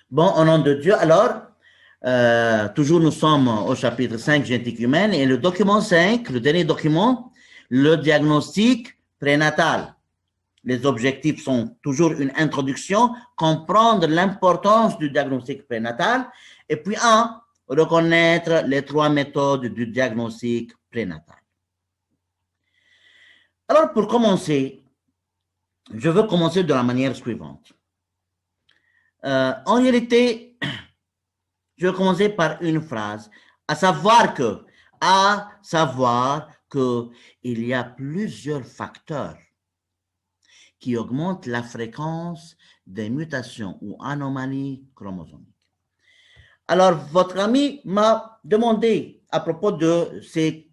Bon, au nom de Dieu, alors, toujours nous sommes au chapitre 5, génétique humaine, et le document 5, le dernier document, le diagnostic prénatal. Les objectifs sont toujours une introduction, comprendre l'importance du diagnostic prénatal, et puis reconnaître les 3 méthodes du diagnostic prénatal. Alors, pour commencer, je veux commencer de la manière suivante. En réalité, je vais commencer par une phrase, à savoir qu'il y a plusieurs facteurs qui augmentent la fréquence des mutations ou anomalies chromosomiques. Alors, votre ami m'a demandé à propos de ces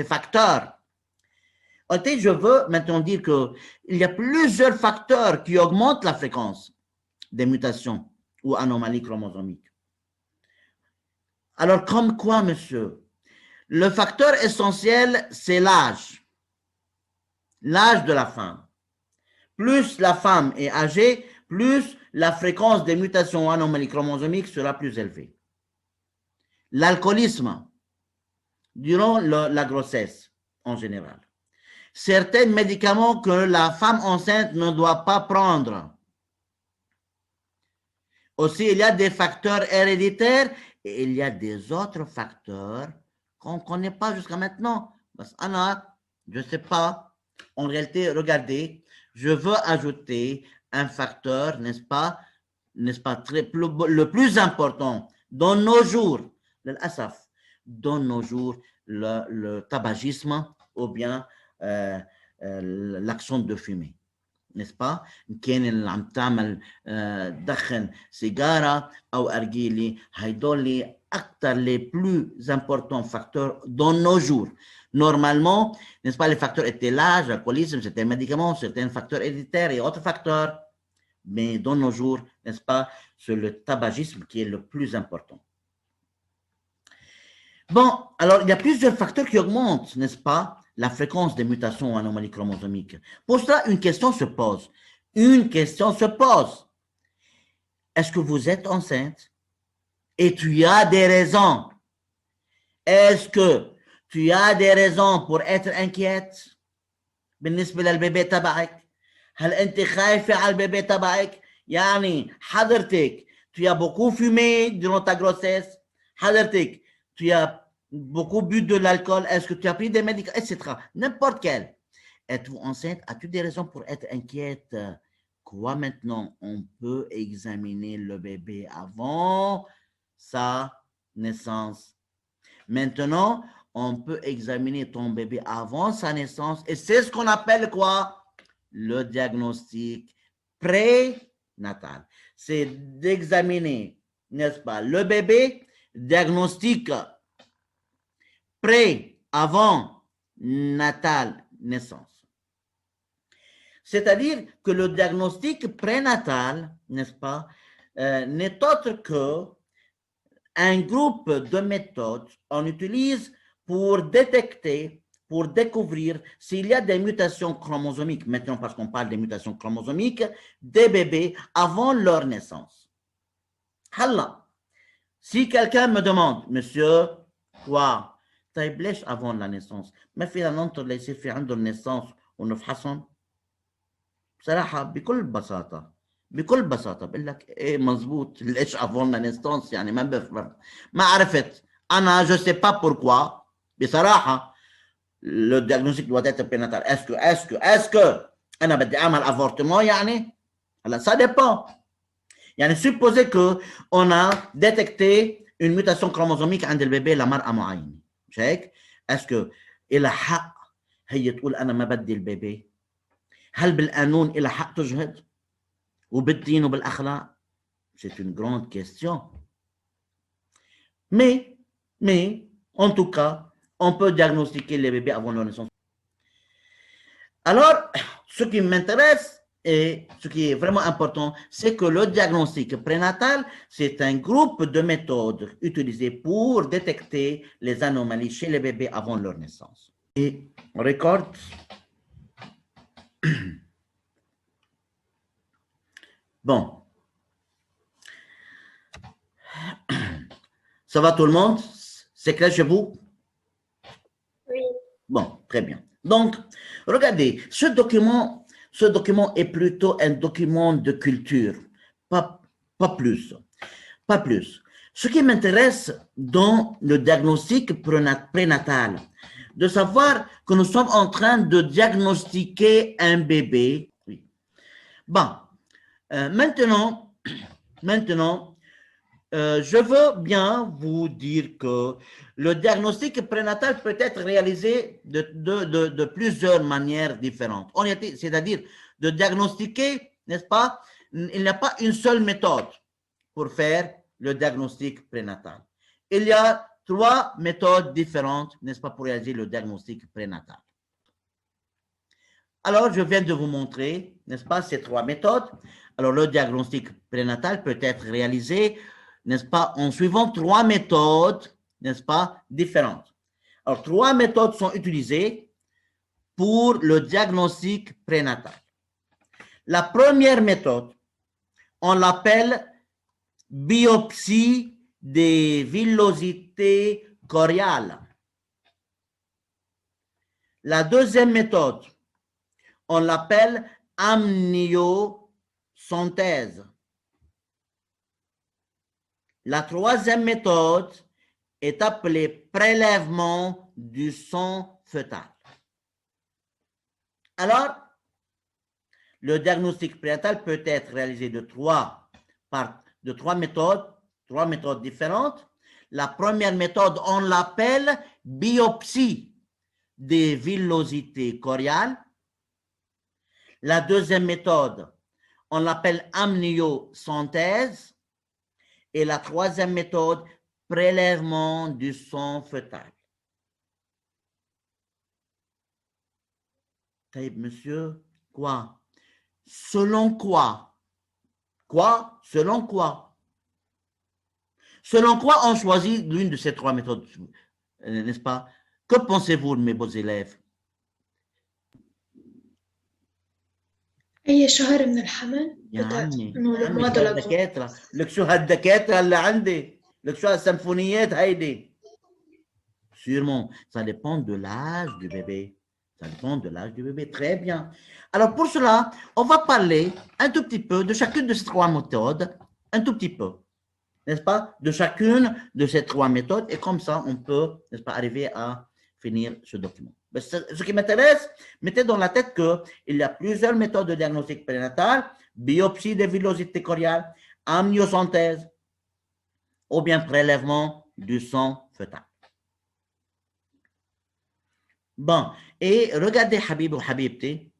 facteurs. En fait, je veux maintenant dire qu'il y a plusieurs facteurs qui augmentent la fréquence des mutations ou anomalies chromosomiques. Alors, comme quoi, monsieur? Le facteur essentiel, c'est l'âge. L'âge de la femme. Plus la femme est âgée, plus la fréquence des mutations ou anomalies chromosomiques sera plus élevée. L'alcoolisme, durant la grossesse, en général. Certains médicaments que la femme enceinte ne doit pas prendre. Aussi, il y a des facteurs héréditaires et il y a des autres facteurs qu'on ne connaît pas jusqu'à maintenant. Parce que, je ne sais pas. En réalité, regardez, je veux ajouter un facteur, n'est-ce pas, le plus important dans nos jours, dans nos jours, le tabagisme ou bien l'action de fumer. n'est-ce pas؟ كان اللي عم تعمل دخن سيجارة أو أرجيلي هيدول أكثر les plus importants facteurs dans nos jours. Normalement, n'est-ce pas, les facteurs étaient l'âge, l'alcoolisme, certains médicaments, certains facteurs héréditaires et autres facteurs. Mais dans nos jours, n'est-ce pas, c'est le tabagisme qui est le plus important. Bon, alors il y a plusieurs facteurs qui augmentent, n'est-ce pas, la fréquence des mutations ou anomalies chromosomiques. Pour cela, une question se pose. Est-ce que vous êtes enceinte? Et tu as des raisons. Est-ce que tu as des raisons pour être inquiète بالنسبة للبيبي تبعك؟ هل أنت خايفة على البيبي تبعك؟ يعني حضرتك tu as beaucoup fumé durant ta grossesse. حضرتك tu as beaucoup bu de l'alcool, est-ce que tu as pris des médicaments, etc. N'importe quel. Êtes-vous enceinte? As-tu des raisons pour être inquiète? Quoi maintenant? On peut examiner le bébé avant sa naissance. Maintenant, on peut examiner ton bébé avant sa naissance et c'est ce qu'on appelle quoi? Le diagnostic prénatal. C'est d'examiner, n'est-ce pas, le bébé, diagnostic avant natal, naissance. C'est-à-dire que le diagnostic prénatal, n'est-ce pas, n'est autre que un groupe de méthodes qu'on utilise pour détecter, pour découvrir s'il y a des mutations chromosomiques, maintenant parce qu'on parle des mutations chromosomiques, des bébés avant leur naissance. Allah, si quelqu'un me demande, monsieur, quoi? طيب ليش avant la naissance؟ ما فينا ننطر ليصير في عنده النيسانس ونفحصهم؟ بصراحة بكل بساطة بقول لك ايه مظبوط ليش avant la naissance يعني ما بفهم ما عرفت أنا je sais pas pourquoi بصراحة le diagnostic doit être prénatal. Est-ce que أنا بدي أعمل avortement يعني؟ هلا ça dépend. يعني supposer que on a détecté une mutation chromosomique عند البيبي لمرأة معينة. مش هيك؟ اسكو إلى حق هي تقول أنا ما بدي البيبي؟ هل بالقانون إلى حق تجهض؟ وبالدين وبالأخلاق؟ C'est une grande question. Mais, en tout cas, on peut diagnostiquer les bébés avant leur naissance. Alors, ce qui m'intéresse et ce qui est vraiment important, c'est que le diagnostic prénatal, c'est un groupe de méthodes utilisées pour détecter les anomalies chez les bébés avant leur naissance. Et on record. Bon. Ça va tout le monde? C'est clair chez vous? Oui. Bon, très bien. Donc, regardez, ce document est plutôt un document de culture, pas plus. Pas plus. Ce qui m'intéresse dans le diagnostic prénatal, de savoir que nous sommes en train de diagnostiquer un bébé. Oui. Bon, maintenant, je veux bien vous dire que le diagnostic prénatal peut être réalisé de plusieurs manières différentes. C'est-à-dire de diagnostiquer, n'est-ce pas? Il n'y a pas une seule méthode pour faire le diagnostic prénatal. Il y a 3 méthodes différentes, n'est-ce pas, pour réaliser le diagnostic prénatal. Alors, je viens de vous montrer, n'est-ce pas, ces 3 méthodes. Alors, le diagnostic prénatal peut être réalisé, n'est-ce pas, en suivant 3 méthodes, n'est-ce pas, différentes. Alors, 3 méthodes sont utilisées pour le diagnostic prénatal. La première méthode, on l'appelle biopsie des villosités choriales. La deuxième méthode, on l'appelle amniosynthèse. La troisième méthode est appelée prélèvement du sang fœtal. Alors, le diagnostic prénatal peut être réalisé de trois méthodes différentes. La première méthode, on l'appelle biopsie des villosités choriales. La deuxième méthode, on l'appelle amniosynthèse. Et la troisième méthode, prélèvement du sang fœtal. Monsieur, quoi? Selon quoi? Quoi? Selon quoi? Selon quoi on choisit l'une de ces 3 méthodes, n'est-ce pas? Que pensez-vous, mes beaux élèves? أي شهر من الحمل يا بدأ عمي إنه شو المعدل هالدكاترة؟ لك شو هالدكاترة اللي عندي؟ لك شو هالسيمفونيات هيدي؟ Sûrement, ça dépend de l'âge du bébé. Ça dépend de l'âge du bébé. Très bien. Alors, pour cela, on va parler un tout petit peu de chacune de ces 3 méthodes, un tout petit peu, n'est-ce pas? De chacune de ces 3 méthodes, et comme ça, on peut, n'est-ce pas, arriver à finir ce document. Mais ce qui m'intéresse, mettez dans la tête qu'il y a plusieurs méthodes de diagnostic prénatal, biopsie des villosités choriales, amniosynthèse, ou bien prélèvement du sang fœtal. Bon, et regardez, Habib ou Habibti,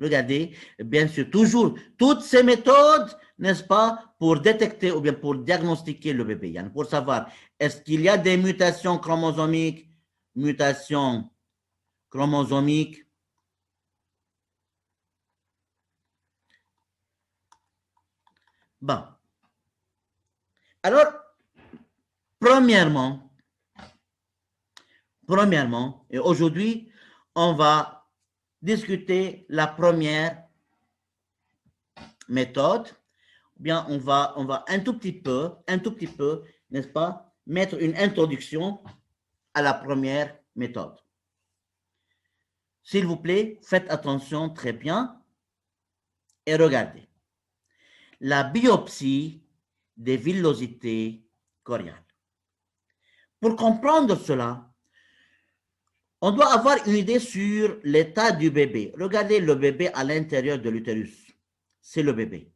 regardez, bien sûr, toujours, toutes ces méthodes, n'est-ce pas, pour détecter ou bien pour diagnostiquer le bébé, pour savoir, est-ce qu'il y a des mutations chromosomiques, Bon. Alors, premièrement, et aujourd'hui, on va discuter la première méthode. Bien, on va un tout petit peu, n'est-ce pas, mettre une introduction à la première méthode. S'il vous plaît, faites attention très bien et regardez. La biopsie des villosités choriales. Pour comprendre cela, on doit avoir une idée sur l'état du bébé. Regardez le bébé à l'intérieur de l'utérus. C'est le bébé.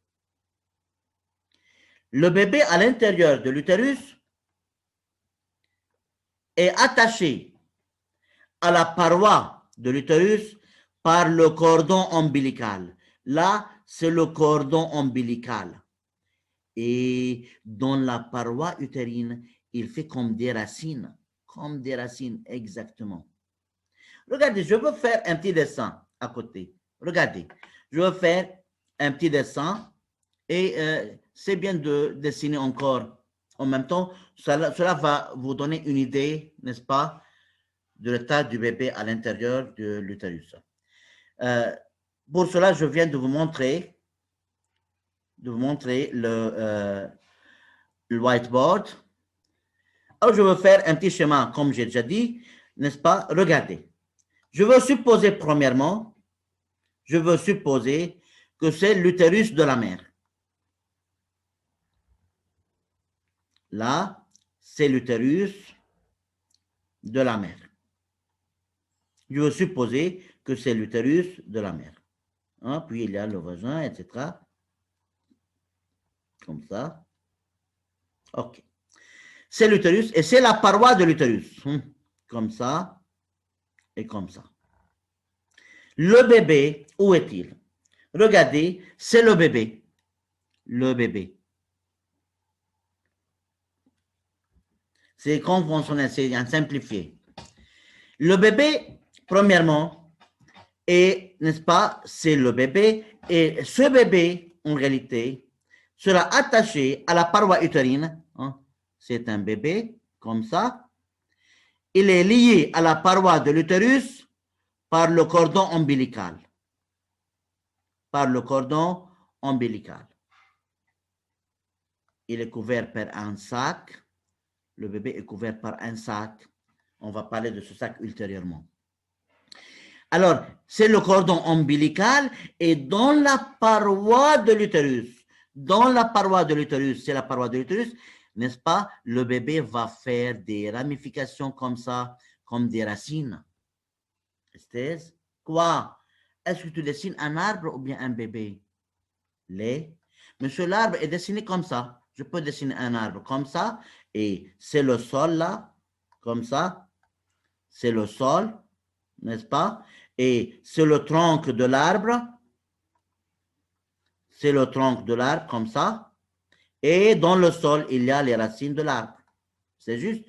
Le bébé à l'intérieur de l'utérus est attaché à la paroi de l'utérus par le cordon ombilical. Là, c'est le cordon ombilical. Et dans la paroi utérine, il fait comme des racines exactement. Regardez, je veux faire un petit dessin à côté. Regardez, je veux faire un petit dessin et c'est bien de dessiner encore en même temps. Cela va vous donner une idée, n'est-ce pas, de l'état du bébé à l'intérieur de l'utérus. Pour cela, je viens de vous montrer le whiteboard. Alors, je veux faire un petit schéma, comme j'ai déjà dit, n'est-ce pas? Regardez. Je veux supposer, premièrement, que c'est l'utérus de la mère. Là, c'est l'utérus de la mère. Je veux supposer que c'est l'utérus de la mère. Hein, puis il y a le vagin, etc. Comme ça. OK. C'est l'utérus et c'est la paroi de l'utérus. Comme ça et comme ça. Le bébé, où est-il? Regardez, c'est le bébé. Le bébé. C'est conventionnel, c'est un simplifié. Le bébé, premièrement, est, n'est-ce pas, c'est le bébé. Et ce bébé, en réalité, sera attaché à la paroi utérine. Hein. C'est un bébé, comme ça. Il est lié à la paroi de l'utérus par le cordon ombilical. Par le cordon ombilical. Il est couvert par un sac. Le bébé est couvert par un sac. On va parler de ce sac ultérieurement. Alors, c'est le cordon ombilical et dans la paroi de l'utérus, c'est la paroi de l'utérus, n'est-ce pas? Le bébé va faire des ramifications comme ça, comme des racines. Esthèse? Quoi? Est-ce que tu dessines un arbre ou bien un bébé? Monsieur, l'arbre est dessiné comme ça. Je peux dessiner un arbre comme ça et c'est le sol là, comme ça. C'est le sol, n'est-ce pas? Et c'est le tronc de l'arbre. C'est le tronc de l'arbre, comme ça. Et dans le sol, il y a les racines de l'arbre. C'est juste.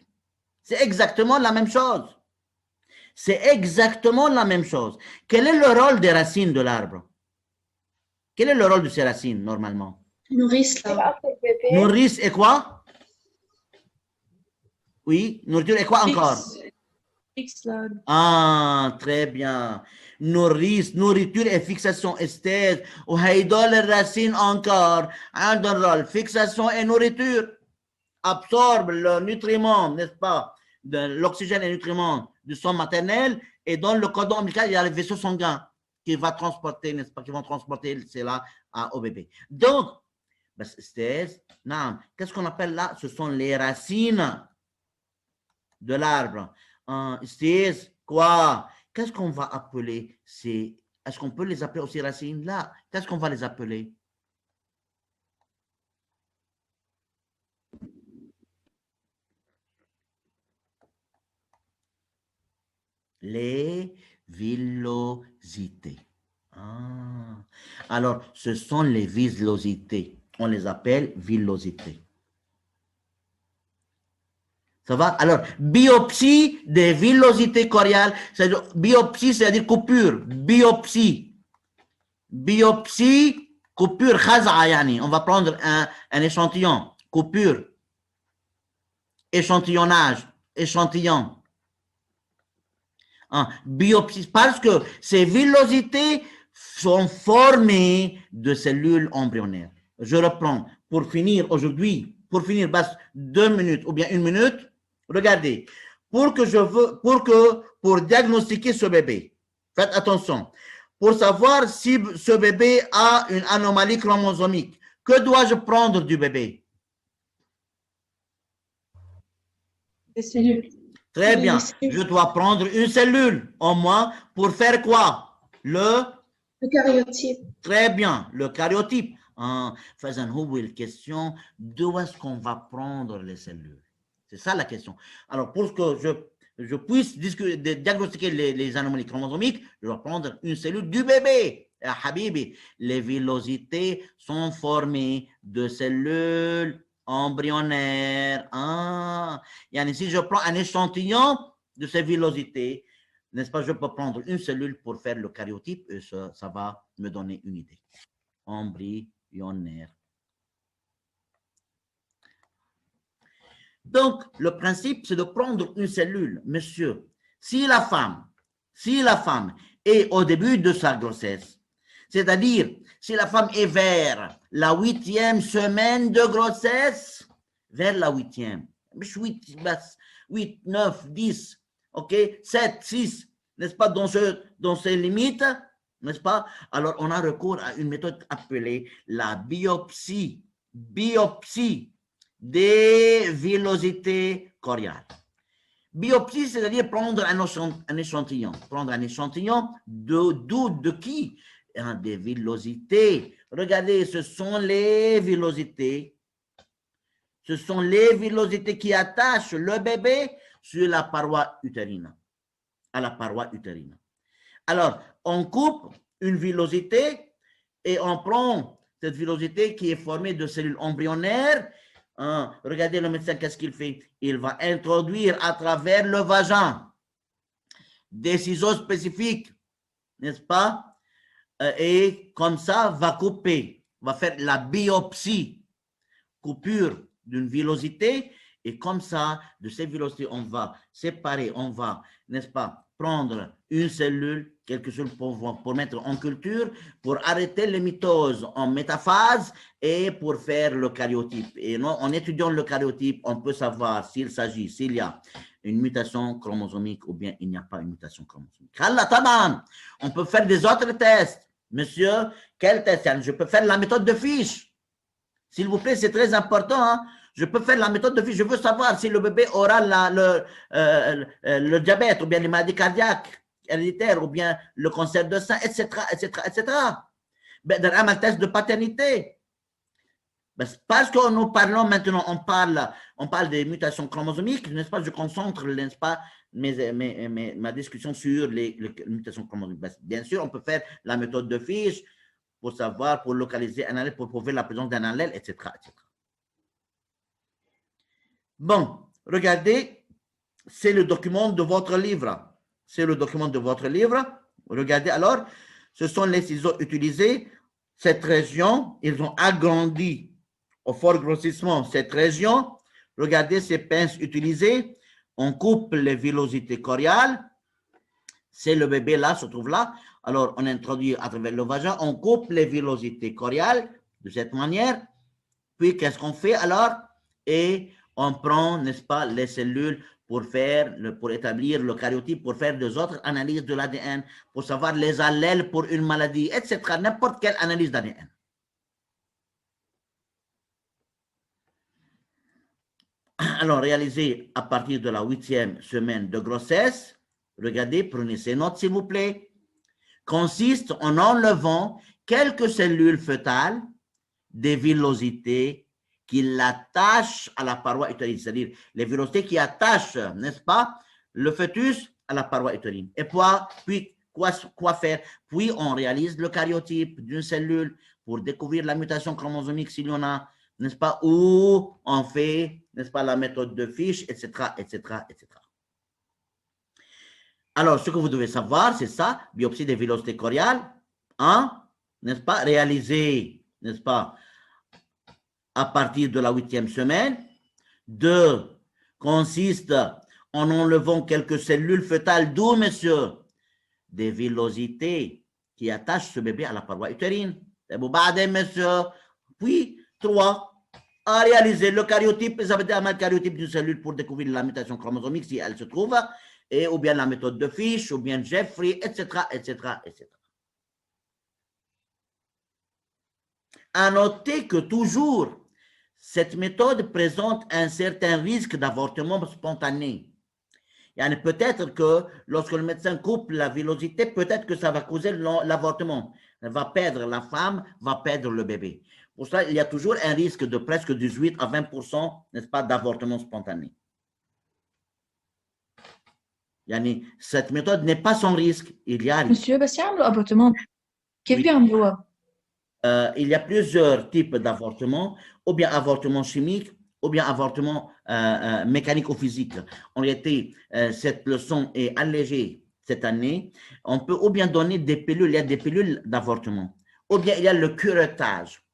C'est exactement la même chose. C'est exactement la même chose. Quel est le rôle des racines de l'arbre? Quel est le rôle de ces racines, normalement? Nourrice l'arbre. Nourrice et quoi? Oui, nourriture et quoi encore? Fixe l'arbre. Ah, très bien. Nourrice, nourriture et fixation esthèse. Ou haïdol racine encore. Un rôle, fixation et nourriture. Absorbe le nutriment, n'est-ce pas? L'oxygène et le nutriment du sang maternel. Et dans le cordon ombilical, il y a le vaisseau sanguin qui va transporter, n'est-ce pas? Qui vont transporter cela au bébé. Donc, qu'est-ce qu'on appelle là? Ce sont les racines de l'arbre. Quoi? Qu'est-ce qu'on va appeler ces... Est-ce qu'on peut les appeler aussi racines là? Qu'est-ce qu'on va les appeler? Les villosités. Alors, ce sont les villosités. On les appelle villosités. Ça va? Alors, biopsie des villosités choriales, biopsie, c'est-à-dire coupure. Biopsie. Biopsie, coupure, khaza'a yani. On va prendre un échantillon. Coupure. Échantillonnage. Échantillon. Biopsie, parce que ces villosités sont formées de cellules embryonnaires. Je reprends. Pour finir aujourd'hui, pour 2 minutes ou bien 1 minute, regardez, pour diagnostiquer ce bébé, faites attention, pour savoir si ce bébé a une anomalie chromosomique, que dois-je prendre du bébé? Des cellules. Très bien, je dois prendre une cellule, au moins, pour faire quoi? Le cariotype. Très bien, le cariotype. Faisons une question, d'où est-ce qu'on va prendre les cellules? C'est ça la question. Alors, pour que je puisse diagnostiquer les anomalies chromosomiques, je dois prendre une cellule du bébé. Habibi, les villosités sont formées de cellules embryonnaires. Si je prends un échantillon de ces villosités, n'est-ce pas, je peux prendre une cellule pour faire le cariotype et ça va me donner une idée. Embryonnaire. Donc, le principe, c'est de prendre une cellule. Monsieur, si la femme est au début de sa grossesse, c'est-à-dire, si la femme est vers la 8e semaine de grossesse, vers la 8e, مش 8 9 10 ok 7 6 n'est-ce pas dans ces limites, n'est-ce pas? Alors on a recours à une méthode appelée la biopsie des villosités choriales. Biopsie, c'est-à-dire prendre un échantillon. Prendre un échantillon de qui? Des villosités. Regardez, ce sont les villosités. Ce sont les villosités qui attachent le bébé sur la paroi utérine, à la paroi utérine. Alors, on coupe une villosité et on prend cette villosité qui est formée de cellules embryonnaires. Regardez le médecin, qu'est-ce qu'il fait? Il va introduire à travers le vagin des ciseaux spécifiques, n'est-ce pas? Et comme ça, va couper, va faire la biopsie, coupure d'une villosité, et comme ça, de ces villosités, on va séparer, on va, n'est-ce pas, prendre une cellule, quelque chose pour mettre en culture, pour arrêter les mitoses en métaphase et pour faire le karyotype. Et non, en étudiant le karyotype, on peut savoir s'il y a une mutation chromosomique ou bien il n'y a pas une mutation chromosomique. On peut faire des autres tests. Monsieur, quel test? Je peux faire la méthode de Fish. S'il vous plaît, c'est très important. Hein? Je peux faire la méthode de Fish. Je veux savoir si le bébé aura le diabète ou bien les maladies cardiaques héréditaires ou bien le cancer de sein, etc., etc., etc. Ben, un test de paternité. Ben, parce que nous parlons maintenant, on parle des mutations chromosomiques, n'est-ce pas? Je concentre, n'est-ce pas, ma discussion sur les mutations chromosomiques. Ben, bien sûr, on peut faire la méthode de Fish pour savoir, pour localiser un allèle, pour prouver la présence d'un allèle, etc., etc. Bon, regardez, c'est le document de votre livre. C'est le document de votre livre. Regardez alors, ce sont les ciseaux utilisés. Cette région, ils ont agrandi au fort grossissement cette région. Regardez ces pinces utilisées. On coupe les villosités choriales. C'est le bébé là, se trouve là. Alors, on introduit à travers le vagin, on coupe les villosités choriales de cette manière. Puis, qu'est-ce qu'on fait alors? Et on prend, n'est-ce pas, les cellules pour établir le karyotype, pour faire des autres analyses de l'ADN, pour savoir les allèles pour une maladie, etc. N'importe quelle analyse d'ADN. Alors, réalisé à partir de la 8e semaine de grossesse, regardez, prenez ces notes s'il vous plaît, consiste en enlevant quelques cellules fœtales des villosités qui l'attachent à la paroi utérine, c'est-à-dire les villosités qui attachent, n'est-ce pas, le fœtus à la paroi utérine. Et puis quoi faire? Puis on réalise le karyotype d'une cellule pour découvrir la mutation chromosomique s'il y en a, n'est-ce pas, ou on fait, n'est-ce pas, la méthode de Fish, etc., etc., etc. Alors, ce que vous devez savoir, c'est ça, biopsie des villosités choriales, hein, n'est-ce pas, réalisée, n'est-ce pas, à partir de la 8e semaine. 2, consiste en enlevant quelques cellules fœtales, d'où, messieurs, des villosités qui attachent ce bébé à la paroi utérine. Messieurs. Puis, 3, à réaliser le karyotype, ça veut dire le karyotype d'une cellule pour découvrir la mutation chromosomique si elle se trouve, et ou bien la méthode de Fish, ou bien Jeffrey, etc., etc., etc. À noter que toujours, cette méthode présente un certain risque d'avortement spontané. Peut-être que lorsque le médecin coupe la villosité, peut-être que ça va causer l'avortement. Elle va perdre la femme, va perdre le bébé. Pour ça, il y a toujours un risque de presque 18 à 20%, n'est-ce pas, d'avortement spontané. Cette méthode n'est pas sans risque. Il y a Monsieur, بس يعملوا avortement كيف بيعملوها؟ Il y a plusieurs types d'avortements, ou bien avortement chimique, ou bien avortement mécanique ou physique. En réalité, cette leçon est allégée cette année. On peut ou bien donner des pilules, il y a des pilules d'avortement, ou bien il y a le curettage.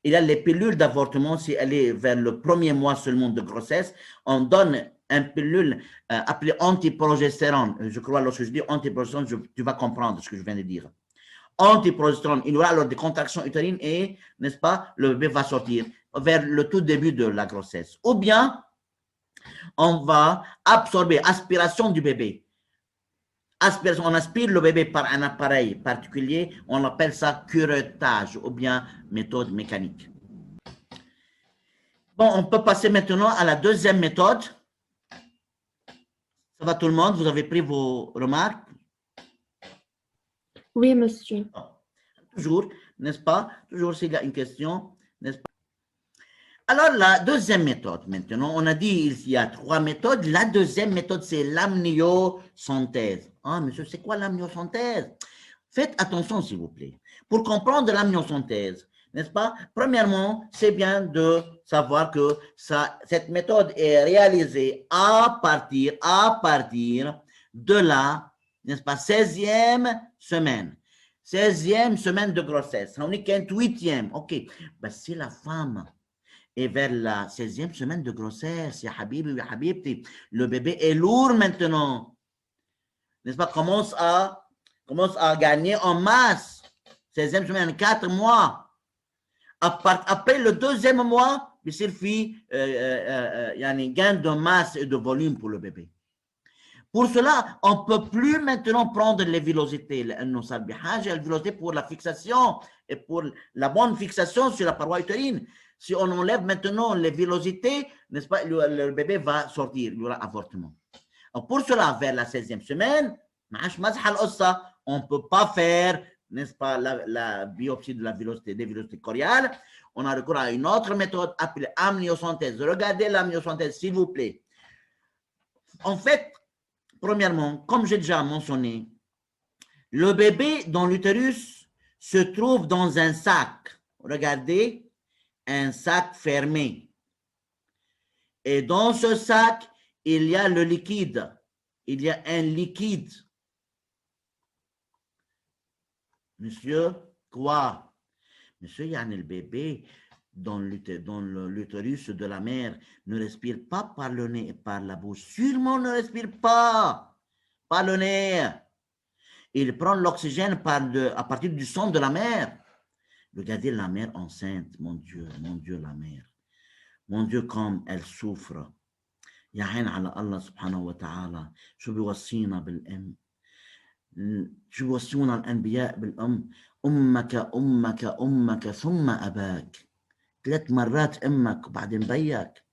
Il y a les pilules d'avortement, si elle est vers le 1er mois seulement de grossesse, on donne une pilule appelée antiprogestérone. Je crois, lorsque je dis antiprogestérone, tu vas comprendre ce que je viens de dire. Antiprogestérone, il y aura alors des contractions utérines et, n'est-ce pas, le bébé va sortir vers le tout début de la grossesse. Ou bien, on va absorber, aspiration du bébé. Aspiration, on aspire le bébé par un appareil particulier, on appelle ça curettage ou bien méthode mécanique. Bon, on peut passer maintenant à la deuxième méthode. Ça va tout le monde? Vous avez pris vos remarques? Oui, monsieur. Toujours, n'est-ce pas? Toujours s'il y a une question, n'est-ce pas? Alors, la deuxième méthode, maintenant, on a dit il y a 3 méthodes. La deuxième méthode, c'est l'amniosynthèse. Ah, monsieur, c'est quoi l'amniosynthèse? Faites attention, s'il vous plaît. Pour comprendre l'amniosynthèse, n'est-ce pas? Premièrement, c'est bien de savoir que cette méthode est réalisée à partir de la, n'est-ce pas, 16e semaine. 16e semaine de grossesse. On est qu'un 8e. OK. Ben, si la femme est vers la 16e semaine de grossesse, ya habibi, ya habibti, le bébé est lourd maintenant. N'est-ce pas? Commence à gagner en masse. 16e semaine, 4 mois. Après le 2e mois, il suffit gain de masse et de volume pour le bébé. Pour cela, on ne peut plus maintenant prendre les villosités. Les villosités pour la fixation et pour la bonne fixation sur la paroi utérine. Si on enlève maintenant les villosités, n'est-ce pas, le bébé va sortir, il y aura avortement. Alors pour cela, vers la 16e semaine, on ne peut pas faire, n'est-ce pas, la biopsie de la villosité, des villosités choriales. On a recours à une autre méthode appelée amniosynthèse. Regardez l'amniosynthèse, s'il vous plaît. En fait, premièrement, comme j'ai déjà mentionné, le bébé dans l'utérus se trouve dans un sac. Regardez, un sac fermé. Et dans ce sac, il y a le liquide. Il y a un liquide. Monsieur, quoi? Monsieur, Yann, le bébé dans l'utérus de la mère ne respire pas par le nez et par la bouche. Sûrement ne respire pas par le nez. Il prend l'oxygène à partir du sang de la mère. Regardez la mère enceinte, mon Dieu, la mère. Mon Dieu, comme elle souffre. يا عين على الله سبحانه وتعالى شو بيوصينا بالأم شو بيوصونا الأنبياء بالأم أمك ثم أباك 3 مرات أمك وبعدين بيك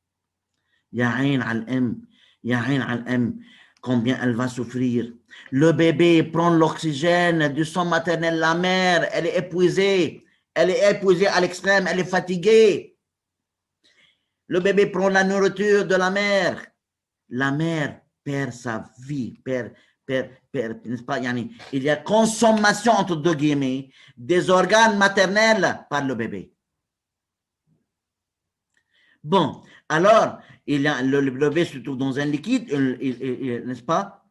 يا عين على الأم يا عين على الأم combien elle va souffrir. Le bébé prend l'oxygène du sang maternel. La mère, elle est épuisée à l'extrême, elle est fatiguée. Le bébé prend la nourriture de la mère. La mère perd sa vie, n'est-ce pas? Il y a consommation, entre deux guillemets, des organes maternels par le bébé. Bon, alors, le bébé se trouve dans un liquide, n'est-ce pas?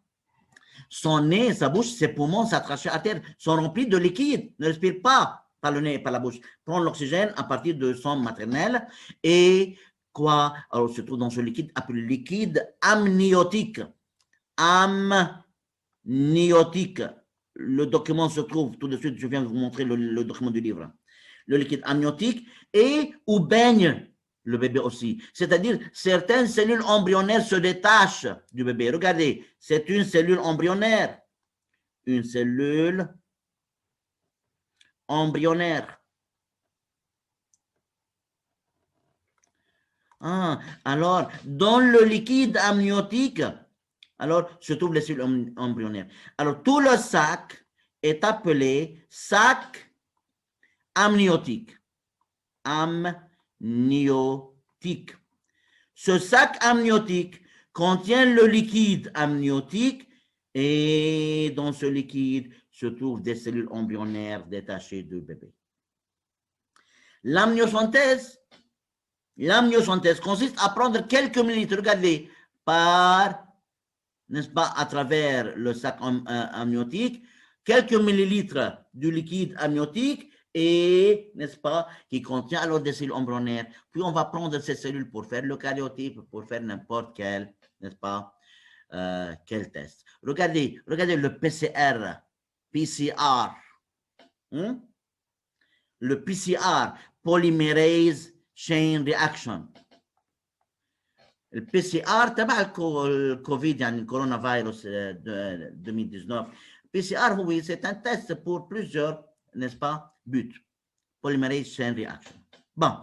Son nez, sa bouche, ses poumons, sa trachée à terre sont remplis de liquide, ne respire pas par le nez et par la bouche. Prend l'oxygène à partir de son maternel et quoi? Alors, se trouve dans ce liquide appelé liquide amniotique. Amniotique. Le document se trouve tout de suite, je viens de vous montrer le document du livre. Le liquide amniotique et où baigne le bébé aussi. C'est-à-dire, certaines cellules embryonnaires se détachent du bébé. Regardez, c'est une cellule embryonnaire. Une cellule embryonnaire. Ah, alors, dans le liquide amniotique, alors, se trouvent les cellules embryonnaires. Alors, tout le sac est appelé sac amniotique. Amniotique. Ce sac amniotique contient le liquide amniotique et dans ce liquide se trouvent des cellules embryonnaires détachées du bébé. L'amniosynthèse consiste à prendre quelques millilitres, regardez, n'est-ce pas, à travers le sac amniotique, quelques millilitres du liquide amniotique et, n'est-ce pas, qui contient alors des cellules embryonnaires. Puis on va prendre ces cellules pour faire le karyotype, pour faire n'importe quel, n'est-ce pas, quel test. Regardez le PCR. Le PCR, Polymerase Chain Reaction. الPCR تبع الكوفيد يعني الكورونا فيروس 2019. PCR, oui, c'est un test pour plusieurs, n'est-ce pas, buts. Polymerase chain reaction. Bon,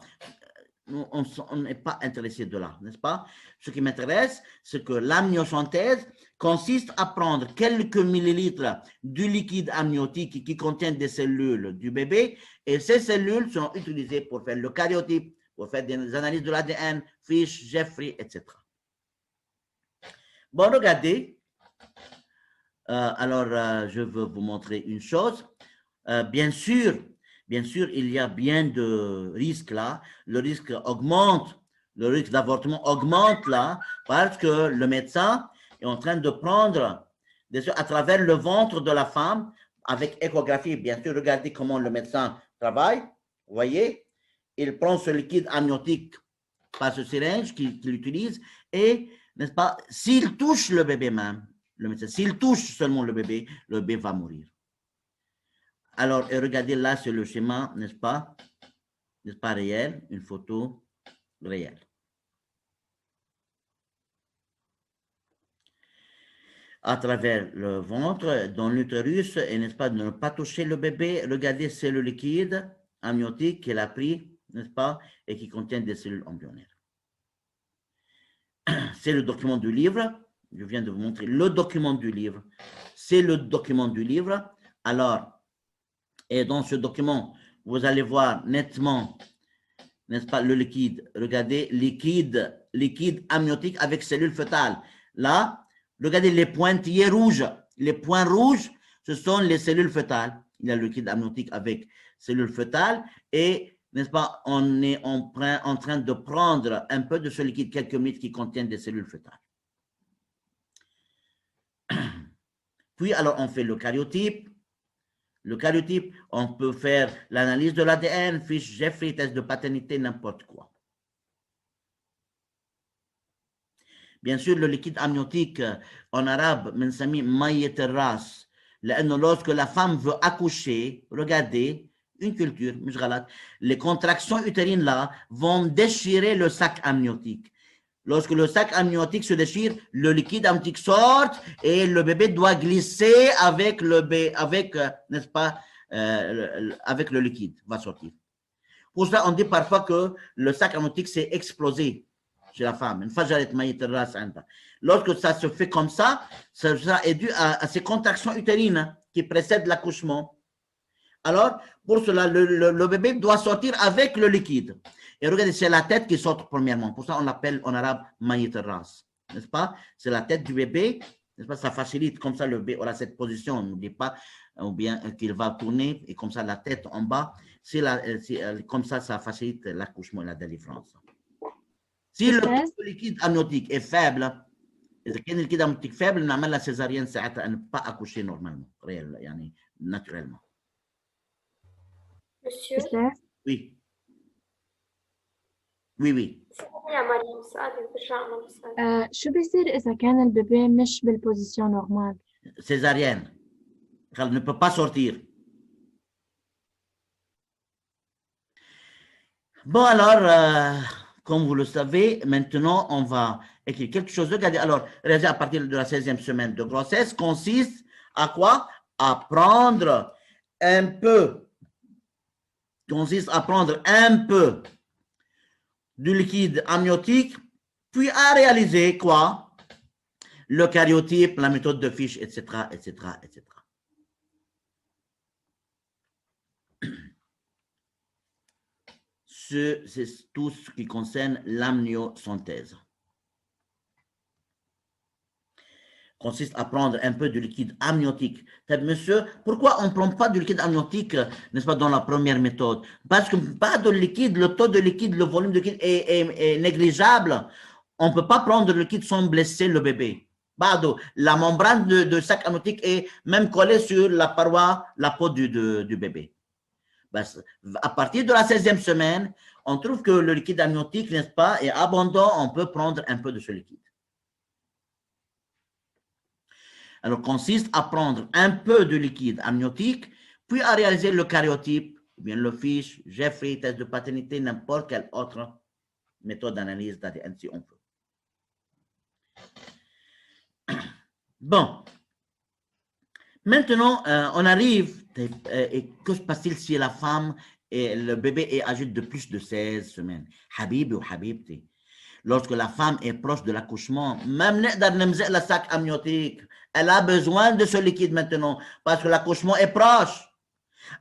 on n'est pas intéressé de là, n'est-ce pas? Ce qui m'intéresse, c'est que l'amniosynthèse consiste à prendre quelques millilitres du liquide amniotique qui contient des cellules du bébé, et ces cellules sont utilisées pour faire le karyotype, pour faire des analyses de l'ADN, Fish, Jeffrey, etc. Bon, regardez. Je veux vous montrer une chose. Bien sûr, il y a bien de risques là. Le risque augmente, le risque d'avortement augmente là, parce que le médecin est en train de prendre à travers le ventre de la femme, avec échographie. Bien sûr, regardez comment le médecin travaille. Vous voyez, il prend ce liquide amniotique par ce syringe qu'il utilise, et, n'est-ce pas, s'il touche le bébé même, le médecin, s'il touche seulement le bébé va mourir. Alors, et regardez là, c'est le schéma, n'est-ce pas réel, une photo réelle. À travers le ventre, dans l'utérus, et n'est-ce pas, de ne pas toucher le bébé, regardez, c'est le liquide amniotique qu'il a pris, n'est-ce pas, et qui contient des cellules embryonnaires. C'est le document du livre. Je viens de vous montrer le document du livre. C'est le document du livre. Alors, et dans ce document, vous allez voir nettement, n'est-ce pas, le liquide. Regardez, liquide amniotique avec cellules fœtales. Là, regardez les pointillés rouges. Les points rouges, ce sont les cellules fœtales. Il y a le liquide amniotique avec cellules fœtales, et, n'est-ce pas, on est en train de prendre un peu de ce liquide, quelques minutes, qui contient des cellules fœtales. Puis, alors, on fait le karyotype. Le karyotype, on peut faire l'analyse de l'ADN, fiche Jeffrey, test de paternité, n'importe quoi. Bien sûr, le liquide amniotique, en arabe, bensami mayet الراس, lorsque la femme veut accoucher, regardez, une culture, les contractions utérines là vont déchirer le sac amniotique. Lorsque le sac amniotique se déchire, le liquide amniotique sort et le bébé doit glisser avec n'est-ce pas, avec le liquide, va sortir. Pour ça, on dit parfois que le sac amniotique s'est explosé chez la femme. Lorsque ça se fait comme ça est dû à ces contractions utérines qui précèdent l'accouchement. Alors, pour cela, le bébé doit sortir avec le liquide. Et regardez, c'est la tête qui sort premièrement. Pour ça, on l'appelle en arabe mayit ras, n'est-ce pas? C'est la tête du bébé, n'est-ce pas? Ça facilite, comme ça, le bébé aura cette position. On ne dit pas, ou bien qu'il va tourner, et comme ça, la tête en bas. Comme ça, ça facilite l'accouchement et la délivrance. Si le liquide amniotique est faible, إذا كان الكيد amniotique faible, نعمل لها césarienne ساعتها, à ne pas accoucher normalement, réel, يعني, naturellement. Monsieur? Oui. Oui. يا مريم سؤالي برجع للسؤال. شو بيصير إذا كان البيبي مش بالبوزيشن نورمال؟ Césarienne. Elle ne peut pas sortir. Bon, alors, comme vous le savez, maintenant, on va écrire quelque chose. Regardez, alors, à partir de la 16e semaine de grossesse, consiste à quoi? À prendre un peu du liquide amniotique, puis à réaliser quoi? Le karyotype, la méthode de Fish, etc., etc., etc. C'est tout ce qui concerne l'amniosynthèse. Consiste à prendre un peu de liquide amniotique. Monsieur, pourquoi on ne prend pas du liquide amniotique, n'est-ce pas, dans la première méthode? Parce que pas de liquide, le taux de liquide, le volume de liquide est négligeable. On ne peut pas prendre le liquide sans blesser le bébé. La membrane de sac amniotique est même collée sur la paroi, la peau du bébé. À partir de la 16e semaine, on trouve que le liquide amniotique, n'est-ce pas, est abondant, on peut prendre un peu de ce liquide. Alors, consiste à prendre un peu de liquide amniotique, puis à réaliser le karyotype, ou bien le Fish, Jeffrey, test de paternité, n'importe quelle autre méthode d'analyse d'ADN si on peut. Bon. Maintenant, on arrive, et que se passe-t-il si la femme et le bébé est âgé de plus de 16 semaines? Habibi ou habibti. Lorsque la femme est proche de l'accouchement, même le sac amniotique, elle a besoin de ce liquide maintenant parce que l'accouchement est proche.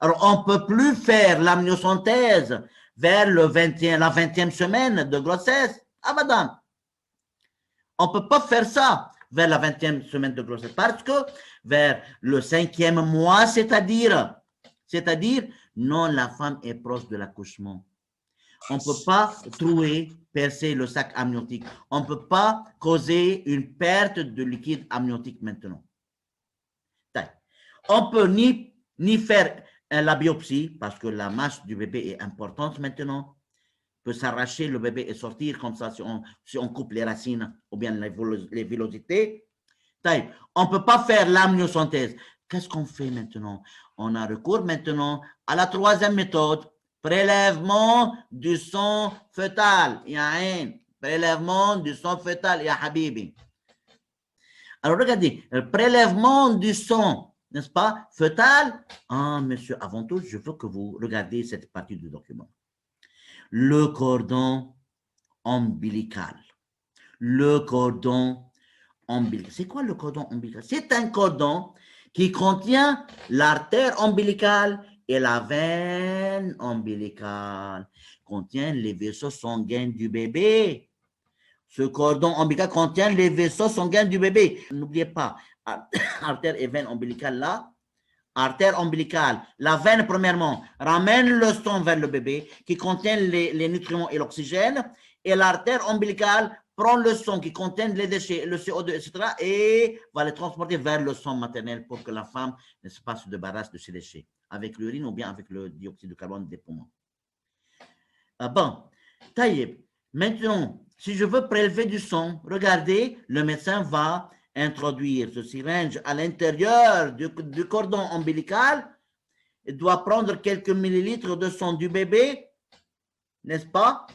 Alors, on ne peut plus faire l'amniosynthèse vers la 20e semaine de grossesse. Ah, madame, on ne peut pas faire ça vers la 20e semaine de grossesse parce que vers le 5e mois, c'est-à-dire, non, la femme est proche de l'accouchement. On ne peut pas percer le sac amniotique. On ne peut pas causer une perte de liquide amniotique maintenant. On ne peut ni faire la biopsie parce que la masse du bébé est importante maintenant. Peut s'arracher le bébé et sortir comme ça si on coupe les racines ou bien les villosités. On ne peut pas faire l'amniosynthèse. Qu'est-ce qu'on fait maintenant? On a recours maintenant à la troisième méthode, prélèvement du sang fœtal. Prélèvement du sang fœtal, ya habibi. Alors regardez, le prélèvement du sang, n'est-ce pas, fœtal. Ah, monsieur, avant tout, je veux que vous regardiez cette partie du document. Le cordon ombilical. Le cordon ombilical. C'est quoi le cordon ombilical? C'est un cordon qui contient l'artère ombilicale et la veine ombilicale. Contient les vaisseaux sanguins du bébé. Ce cordon ombilical contient les vaisseaux sanguins du bébé. N'oubliez pas, artère et veine ombilicale là. Artère ombilicale, la veine premièrement, ramène le sang vers le bébé qui contient les nutriments et l'oxygène, et l'artère ombilicale prend le sang qui contient les déchets, le CO2, etc., et va les transporter vers le sang maternel pour que la femme ne se débarrasse de ces déchets, avec l'urine ou bien avec le dioxyde de carbone des poumons. Bon, taïeb. Maintenant, si je veux prélever du sang, regardez, le médecin va introduire ce syringe à l'intérieur du cordon ombilical. Il doit prendre quelques millilitres de sang du bébé, n'est-ce pas?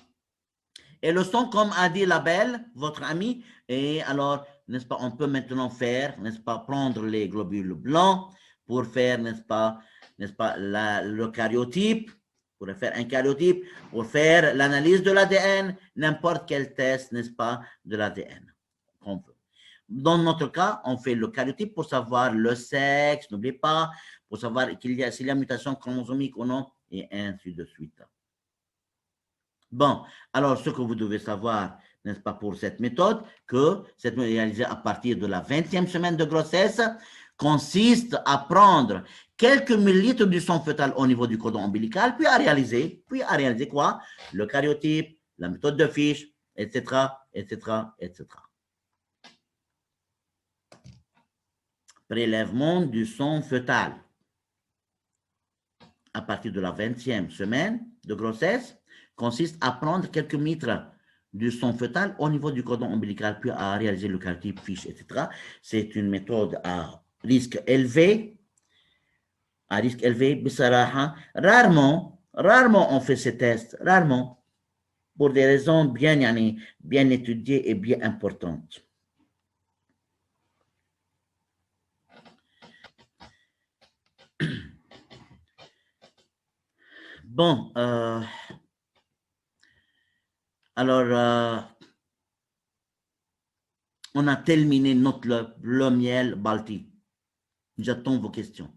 Et le sang, comme a dit la belle, votre amie, et alors, n'est-ce pas, on peut maintenant faire, n'est-ce pas, prendre les globules blancs pour faire, n'est-ce pas, le karyotype, pour faire un karyotype, pour faire l'analyse de l'ADN, n'importe quel test, n'est-ce pas, de l'ADN qu'on veut. Dans notre cas, on fait le karyotype pour savoir le sexe, n'oubliez pas, pour savoir s'il y a mutation chromosomique ou non, et ainsi de suite. Bon, alors ce que vous devez savoir, n'est-ce pas, pour cette méthode, que cette méthode réalisée à partir de la 20e semaine de grossesse consiste à prendre quelques millilitres du sang fœtal au niveau du cordon ombilical, puis à réaliser quoi? Le karyotype, la méthode de Fish, etc., etc., etc. Prélèvement du sang fœtal. À partir de la 20e semaine de grossesse, consiste à prendre quelques millilitres du sang fœtal au niveau du cordon ombilical, puis à réaliser le karyotype, Fish, etc. C'est une méthode à risque élevé. Bisaraha. Rarement on fait ces tests, rarement, pour des raisons bien étudiées et bien importantes. Bon, alors, on a terminé notre le miel balti. J'attends vos questions.